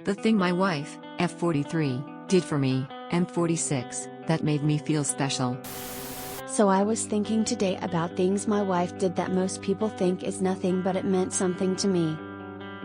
The thing my wife, f43, did for me, m46, that made me feel special. So I was thinking today about things my wife did that most people think is nothing, but it meant something to me.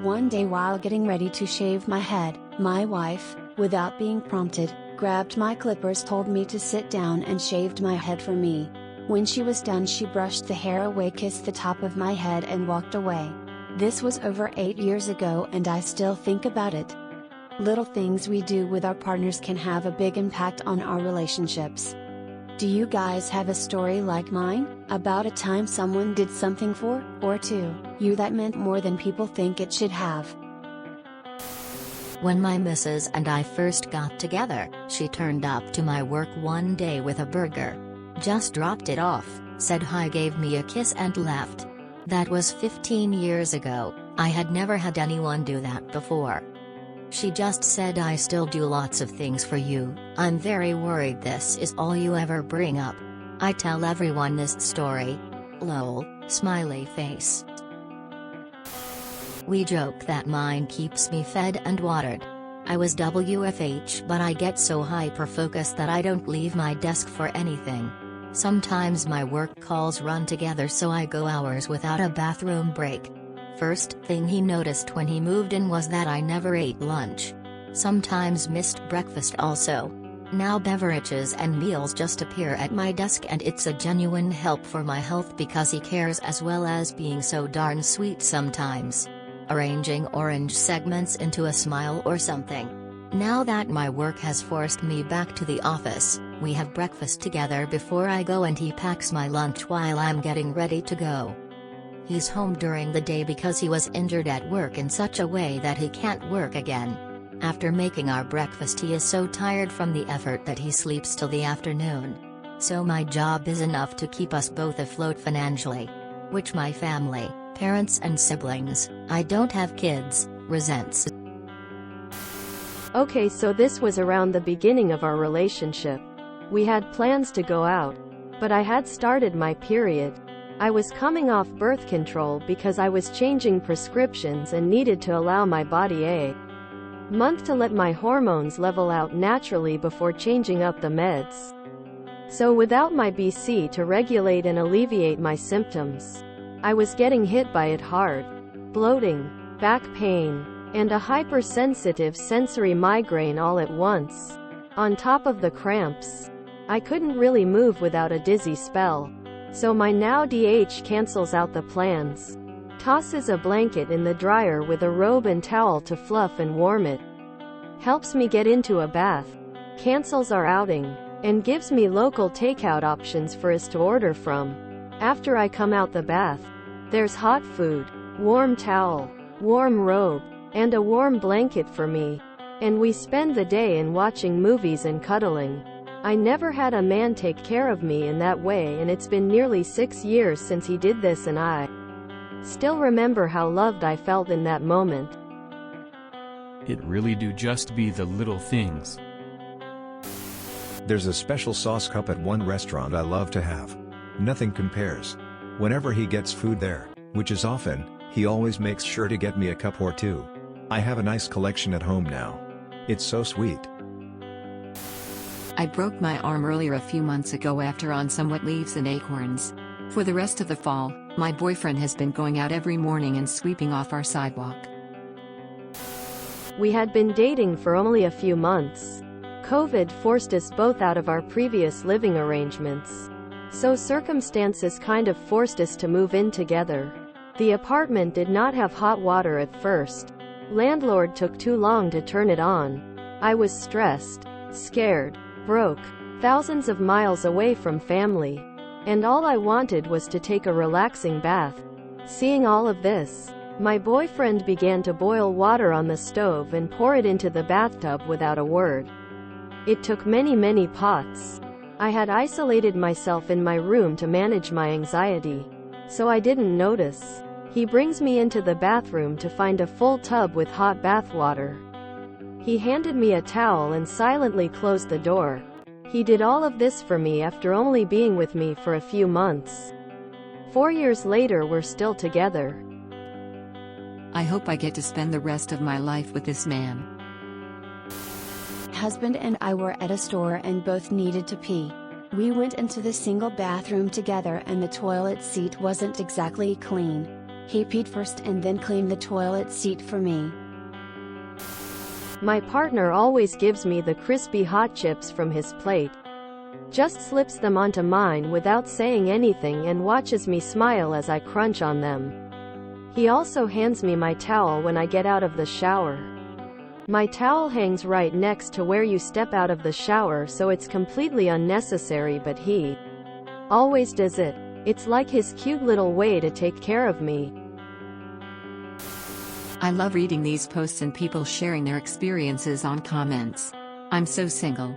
One day while getting ready to shave my head, my wife, without being prompted, grabbed my clippers, told me to sit down, and shaved my head for me. When she was done, she brushed the hair away, kissed the top of my head, and walked away. This was over 8 years ago, and I still think about it. Little things we do with our partners can have a big impact on our relationships. Do you guys have a story like mine, about a time someone did something for, or to, you that meant more than people think it should have? When my missus and I first got together, she turned up to my work one day with a burger. Just dropped it off, said hi, gave me a kiss, and left. That was 15 years ago. I had never had anyone do that before. She just said, "I still do lots of things for you. I'm very worried this is all you ever bring up. I tell everyone this story. Lol, smiley face." We joke that mine keeps me fed and watered. I was WFH, but I get so hyper-focused that I don't leave my desk for anything. Sometimes my work calls run together, so I go hours without a bathroom break. First thing he noticed when he moved in was that I never ate lunch. Sometimes missed breakfast also. Now beverages and meals just appear at my desk, and it's a genuine help for my health because he cares, as well as being so darn sweet sometimes. Arranging orange segments into a smile or something. Now that my work has forced me back to the office, we have breakfast together before I go, and he packs my lunch while I'm getting ready to go. He's home during the day because he was injured at work in such a way that he can't work again. After making our breakfast, he is so tired from the effort that he sleeps till the afternoon. So my job is enough to keep us both afloat financially. Which my family, parents and siblings, I don't have kids, resents. Okay, so this was around the beginning of our relationship. We had plans to go out. But I had started my period. I was coming off birth control because I was changing prescriptions and needed to allow my body a month to let my hormones level out naturally before changing up the meds. So without my BC to regulate and alleviate my symptoms, I was getting hit by it hard. Bloating, back pain, and a hypersensitive sensory migraine all at once. On top of the cramps, I couldn't really move without a dizzy spell. So my now DH cancels out the plans. Tosses a blanket in the dryer with a robe and towel to fluff and warm it. Helps me get into a bath. Cancels our outing. And gives me local takeout options for us to order from. After I come out the bath, there's hot food, warm towel, warm robe, and a warm blanket for me. And we spend the day in watching movies and cuddling. I never had a man take care of me in that way, and it's been nearly 6 years since he did this, and I still remember how loved I felt in that moment. It really do just be the little things. There's a special sauce cup at one restaurant I love to have. Nothing compares. Whenever he gets food there, which is often, he always makes sure to get me a cup or two. I have a nice collection at home now. It's so sweet. I broke my arm earlier a few months ago after on some wet leaves and acorns. For the rest of the fall, my boyfriend has been going out every morning and sweeping off our sidewalk. We had been dating for only a few months. COVID forced us both out of our previous living arrangements. So circumstances kind of forced us to move in together. The apartment did not have hot water at first. Landlord took too long to turn it on. I was stressed, scared, broke, thousands of miles away from family. And all I wanted was to take a relaxing bath. Seeing all of this, my boyfriend began to boil water on the stove and pour it into the bathtub without a word. It took many pots. I had isolated myself in my room to manage my anxiety, so I didn't notice. He brings me into the bathroom to find a full tub with hot bath water. He handed me a towel and silently closed the door. He did all of this for me after only being with me for a few months. 4 years later, we're still together. I hope I get to spend the rest of my life with this man. husband and I were at a store and both needed to pee. We went into the single bathroom together and the toilet seat wasn't exactly clean. He peed first and then cleaned the toilet seat for me. My partner always gives me the crispy hot chips from his plate. Just slips them onto mine without saying anything and watches me smile as I crunch on them. He also hands me my towel when I get out of the shower. My towel hangs right next to where you step out of the shower, so it's completely unnecessary, but he always does it. It's like his cute little way to take care of me. I love reading these posts and people sharing their experiences on comments. I'm so single.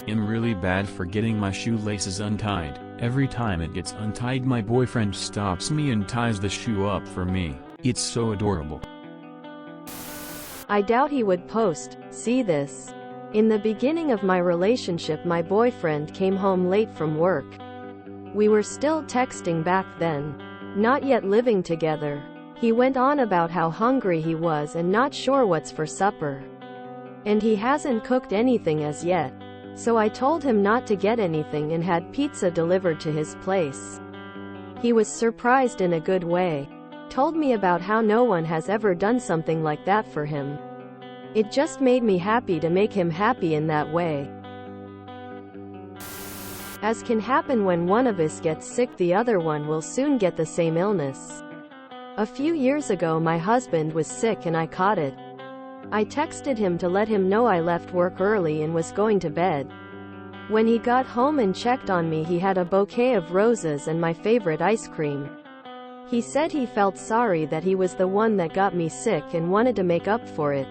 I'm really bad for getting my shoelaces untied. Every time it gets untied, my boyfriend stops me and ties the shoe up for me. It's so adorable. I doubt he would post, "See this." In the beginning of my relationship, my boyfriend came home late from work. We were still texting back then, not yet living together. He went on about how hungry he was and not sure what's for supper. And he hasn't cooked anything as yet. So I told him not to get anything and had pizza delivered to his place. He was surprised in a good way. Told me about how no one has ever done something like that for him. It just made me happy to make him happy in that way. As can happen when one of us gets sick, the other one will soon get the same illness. A few years ago my husband was sick and I caught it. I texted him to let him know I left work early and was going to bed. When he got home and checked on me, he had a bouquet of roses and my favorite ice cream. He said he felt sorry that he was the one that got me sick and wanted to make up for it.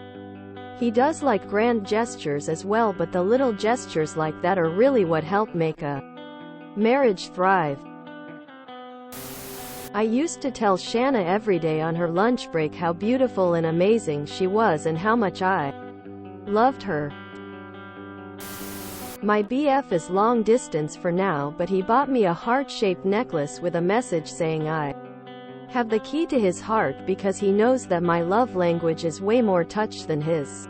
He does like grand gestures as well, but the little gestures like that are really what help make a marriage thrive. I used to tell Shanna every day on her lunch break how beautiful and amazing she was and how much I loved her. My BF is long distance for now, but he bought me a heart-shaped necklace with a message saying I have the key to his heart because he knows that my love language is way more touch than his.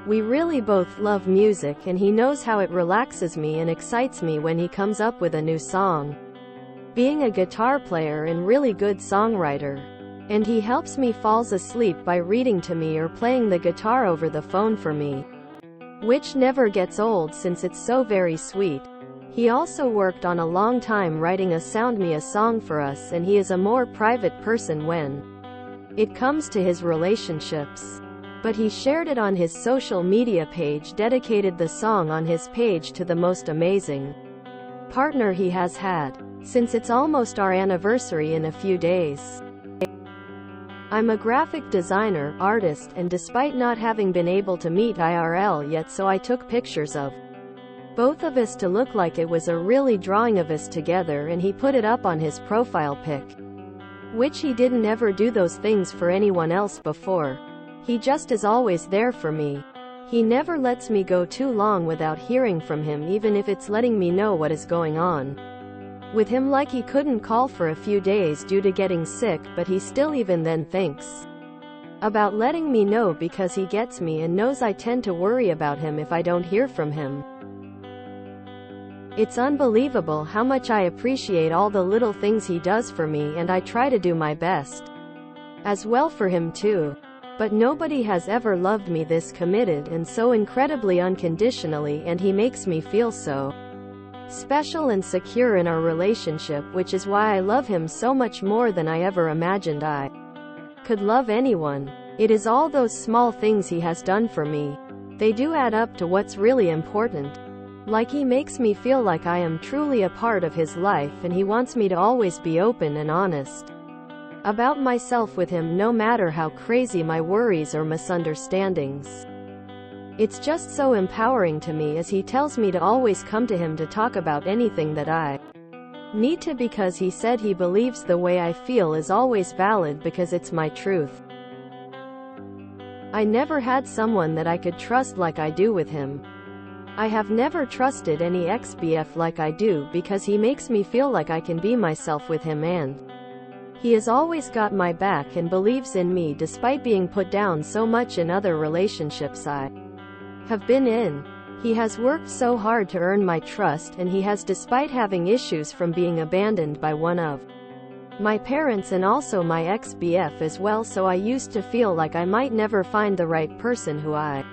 We really both love music and he knows how it relaxes me and excites me when he comes up with a new song. Being a guitar player and really good songwriter. And he helps me falls asleep by reading to me or playing the guitar over the phone for me. Which never gets old since it's so very sweet. He also worked on a long time writing a Sound Me a song for us, and he is a more private person when it comes to his relationships. But he shared it on his social media page, dedicated the song on his page to the most amazing partner he has had. Since it's almost our anniversary in a few days. I'm a graphic designer, artist, and despite not having been able to meet IRL yet, so I took pictures of both of us to look like it was a really drawing of us together, and he put it up on his profile pic. Which he didn't ever do those things for anyone else before. He just is always there for me. He never lets me go too long without hearing from him, even if it's letting me know what is going on with him, like he couldn't call for a few days due to getting sick, but he still even then thinks about letting me know because he gets me and knows I tend to worry about him if I don't hear from him. It's unbelievable how much I appreciate all the little things he does for me, and I try to do my best as well for him too. But nobody has ever loved me this committed and so incredibly unconditionally, and he makes me feel so special and secure in our relationship, which is why I love him so much more than I ever imagined I could love anyone. It is all those small things he has done for me. They do add up to what's really important. Like he makes me feel like I am truly a part of his life, and he wants me to always be open and honest about myself with him, no matter how crazy my worries or misunderstandings. It's just so empowering to me, as he tells me to always come to him to talk about anything that I need to, because he said he believes the way I feel is always valid because it's my truth. I never had someone that I could trust like I do with him. I have never trusted any ex-BF like I do, because he makes me feel like I can be myself with him, and he has always got my back and believes in me despite being put down so much in other relationships I have been in. He has worked so hard to earn my trust, and he has, despite having issues from being abandoned by one of my parents and also my ex-BF as well, so I used to feel like I might never find the right person who I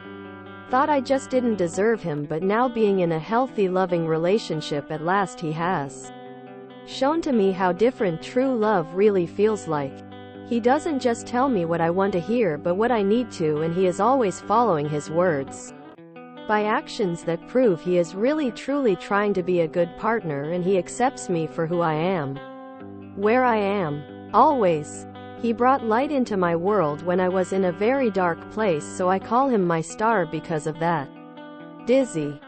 thought I just didn't deserve him, but now being in a healthy, loving relationship at last, he has shown to me how different true love really feels like. He doesn't just tell me what I want to hear but what I need to, and he is always following his words by actions that prove he is really truly trying to be a good partner, and he accepts me for who I am, where I am. Always. He brought light into my world when I was in a very dark place, so I call him my star because of that. Dizzy.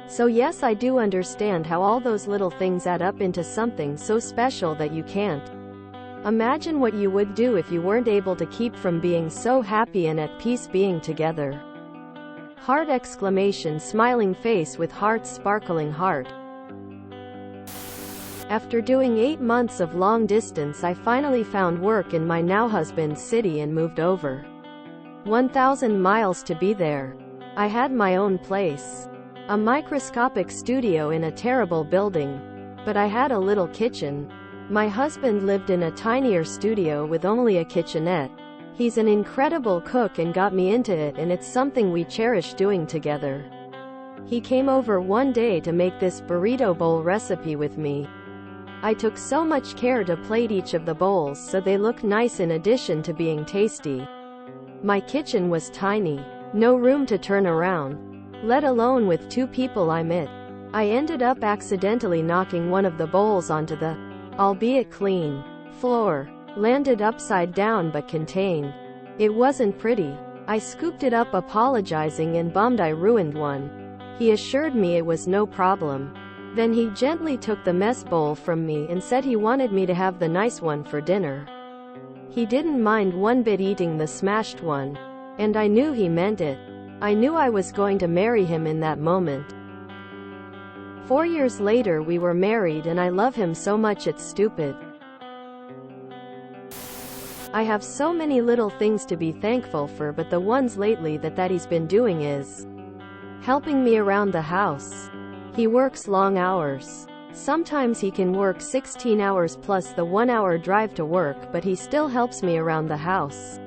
So yes, I do understand how all those little things add up into something so special that you can't imagine what you would do if you weren't able to keep from being so happy and at peace being together. Heart exclamation, smiling face with heart, sparkling heart. After doing 8 months of long distance, I finally found work in my now husband's city and moved over 1,000 miles to be there. I had my own place, a microscopic studio in a terrible building, but I had a little kitchen. My husband lived in a tinier studio with only a kitchenette. He's an incredible cook and got me into it, and it's something we cherish doing together. He came over one day to make this burrito bowl recipe with me. I took so much care to plate each of the bowls so they look nice in addition to being tasty. My kitchen was tiny, no room to turn around, let alone with 2 people I'm it. I ended up accidentally knocking one of the bowls onto the, albeit clean, floor. Landed upside down but contained. It wasn't pretty. I scooped it up, apologizing and bummed I ruined one. He assured me it was no problem. Then he gently took the mess bowl from me and said he wanted me to have the nice one for dinner. He didn't mind one bit eating the smashed one. And I knew he meant it. I knew I was going to marry him in that moment. 4 years later we were married, and I love him so much it's stupid. I have so many little things to be thankful for, but the ones lately that he's been doing is helping me around the house. He works long hours. Sometimes he can work 16 hours plus the 1-hour drive to work, but he still helps me around the house.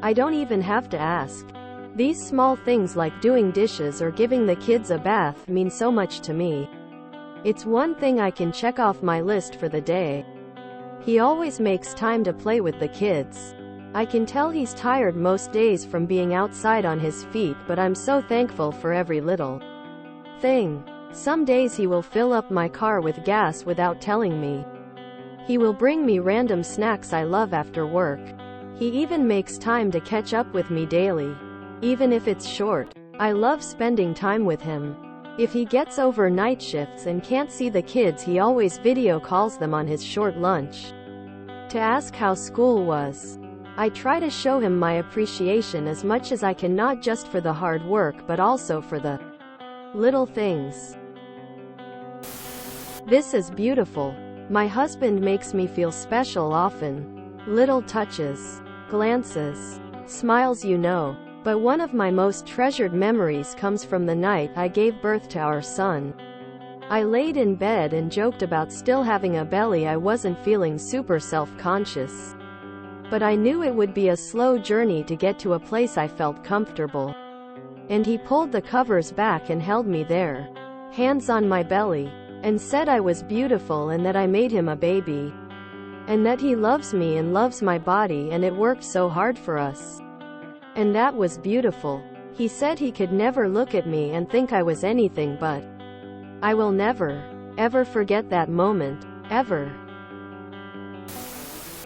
I don't even have to ask. These small things like doing dishes or giving the kids a bath mean so much to me. It's one thing I can check off my list for the day. He always makes time to play with the kids. I can tell he's tired most days from being outside on his feet, but I'm so thankful for every little thing. Some days he will fill up my car with gas without telling me. He will bring me random snacks I love after work. He even makes time to catch up with me daily, even if it's short. I love spending time with him. If he gets overnight shifts and can't see the kids, he always video calls them on his short lunch to ask how school was. I try to show him my appreciation as much as I can, not just for the hard work but also for the little things. This is beautiful. My husband makes me feel special often. Little touches, glances, smiles, you know. But one of my most treasured memories comes from the night I gave birth to our son. I laid in bed and joked about still having a belly. I wasn't feeling super self-conscious, but I knew it would be a slow journey to get to a place I felt comfortable. And he pulled the covers back and held me there, hands on my belly, and said I was beautiful and that I made him a baby, and that he loves me and loves my body, and it worked so hard for us. And that was beautiful. He said he could never look at me and think I was anything but. I will never, ever forget that moment, ever.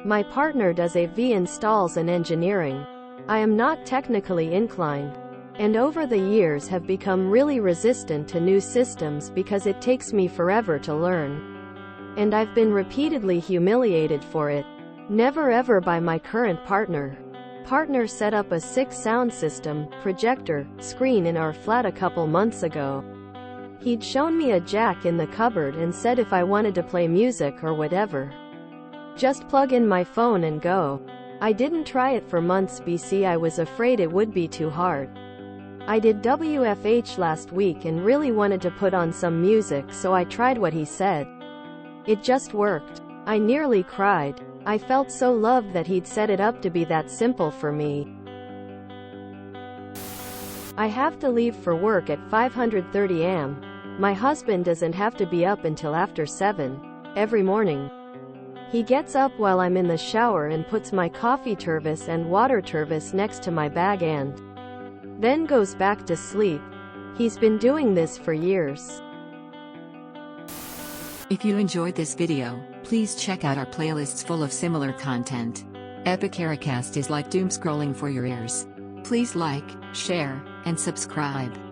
My partner does AV installs and engineering. I am not technically inclined, and over the years have become really resistant to new systems because it takes me forever to learn. And I've been repeatedly humiliated for it. Never ever by my current partner. Partner set up a 6 sound system, projector, screen in our flat a couple months ago. He'd shown me a jack in the cupboard and said if I wanted to play music or whatever, just plug in my phone and go. I didn't try it for months BC. I was afraid it would be too hard. I did WFH last week and really wanted to put on some music, so I tried what he said. It just worked. I nearly cried. I felt so loved that he'd set it up to be that simple for me. I have to leave for work at 5:30 am. My husband doesn't have to be up until after 7 every morning. He gets up while I'm in the shower and puts my coffee turvis and water turvis next to my bag and then goes back to sleep. He's been doing this for years. If you enjoyed this video, please check out our playlists full of similar content. Epic Caricast is like doom scrolling for your ears. Please like, share, and subscribe.